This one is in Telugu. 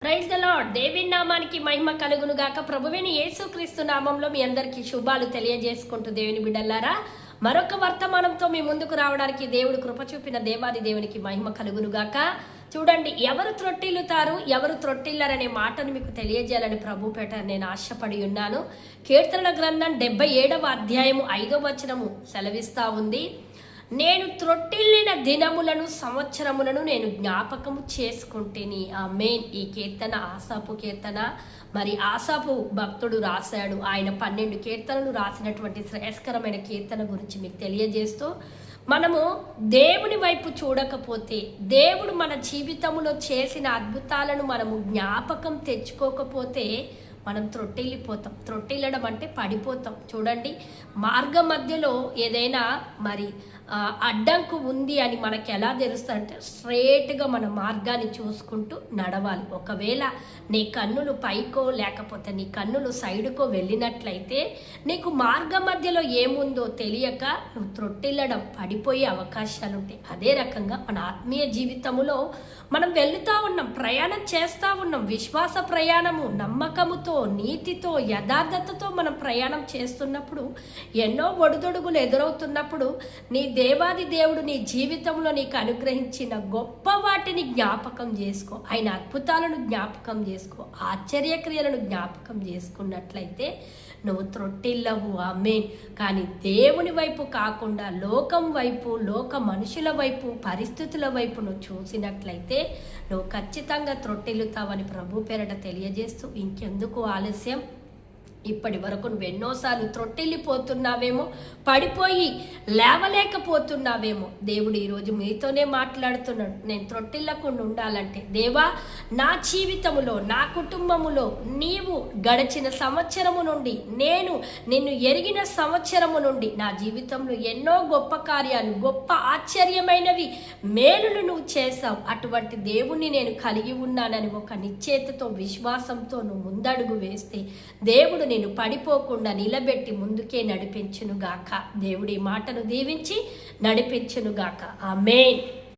Praise the lord. దేవుని నామానికి మహిమ కలుగును గాక. ప్రభువైన యేసుక్రీస్తు నామంలో మీ అందరికీ శుభాలు తెలియజేసుకుంటూ దేవుని బిడ్డలారా, మరొక వర్తమానంతో మీ ముందుకు రావడానికి దేవుడు కృప చూపిన దేవాది దేవునికి మహిమ కలుగును గాక. చూడండి, ఎవరు త్రొట్టిల్లుతారు, ఎవరు త్రొట్టిల్లరనే మాటను మీకు తెలియజేయాలని ప్రభు పేట నేను ఆశపడి ఉన్నాను. కీర్తనల గ్రంథం 77వ అధ్యాయము 5వ వచనము సెలవిస్తా ఉంది, నేను త్రొట్టిల్లిన దినములను సంవత్సరములను నేను జ్ఞాపకము చేసుకుంటేని. ఆమేన్. ఈ కీర్తన ఆసాపు కీర్తన. మరి ఆసాపు భక్తుడు రాశాడు. ఆయన 12 కీర్తనలు రాసినటువంటి శ్రేయస్కరమైన కీర్తన గురించి మీకు తెలియజేస్తూ, మనము దేవుని వైపు చూడకపోతే, దేవుడు మన జీవితంలో చేసిన అద్భుతాలను మనము జ్ఞాపకం తెచ్చుకోకపోతే మనం త్రొట్టిల్లిపోతాం. త్రొట్టిల్లడం అంటే పడిపోతాం. చూడండి, మార్గ మధ్యలో ఏదైనా మరి అడ్డంకు ఉంది అని మనకి ఎలా తెలుస్తుందంటే, స్ట్రేట్గా మన మార్గాన్ని చూసుకుంటూ నడవాలి. ఒకవేళ నీ కన్నులు పైకో లేకపోతే నీ కన్నులు సైడుకో వెళ్ళినట్లయితే నీకు మార్గ మధ్యలో ఏముందో తెలియక నువ్వు త్రొట్టిల్లడం, పడిపోయే అవకాశాలు ఉంటాయి. అదే రకంగా మన ఆత్మీయ జీవితంలో మనం వెళుతూ ఉన్నాం, ప్రయాణం చేస్తూ ఉన్నాం. విశ్వాస ప్రయాణము, నమ్మకముతో, నీతితో, యథార్థతతో మనం ప్రయాణం చేస్తున్నప్పుడు, ఎన్నో ఒడిదొడుగులు ఎదురవుతున్నప్పుడు, నీ దేవాది దేవుడు నీ జీవితంలో నీకు అనుగ్రహించిన గొప్ప వాటిని జ్ఞాపకం చేసుకో. ఆయన అద్భుతాలను జ్ఞాపకం చేసుకో. ఆశ్చర్యక్రియలను జ్ఞాపకం చేసుకున్నట్లయితే నువ్వు త్రొట్టిల్లవు. ఆమేన్. కానీ దేవుని వైపు కాకుండా లోకం వైపు, లోక మనుషుల వైపు, పరిస్థితుల వైపు నువ్వు చూసినట్లయితే నువ్వు ఖచ్చితంగా త్రొట్టిల్లుతావని ప్రభు పేరట తెలియజేస్తూ, ఇంకెందుకు ఆలస్యం? ఇప్పటి వరకు నువ్వు ఎన్నోసార్లు త్రొట్టిల్లిపోతున్నావేమో, పడిపోయి లేవలేకపోతున్నావేమో. దేవుడు ఈరోజు మీతోనే మాట్లాడుతున్నాడు. నేను త్రొట్టిల్లకుండా ఉండాలంటే, దేవా, నా జీవితములో, నా కుటుంబములో నీవు గడిచిన సంవత్సరము నుండి, నేను నిన్ను ఎరిగిన సంవత్సరము నుండి నా జీవితంలో ఎన్నో గొప్ప కార్యాలు, గొప్ప ఆశ్చర్యమైనవి, మేలులు నువ్వు చేశావు. అటువంటి దేవుణ్ణి నేను కలిగి ఉన్నానని ఒక నిశ్చయితతో, విశ్వాసంతో నువ్వు ముందడుగు వేస్తే దేవుడు నేను పడిపోకుండా నిలబెట్టి ముందుకే నడిపించునుగాక. దేవుడి మాటను దీవించి నడిపించునుగాక. ఆమేన్.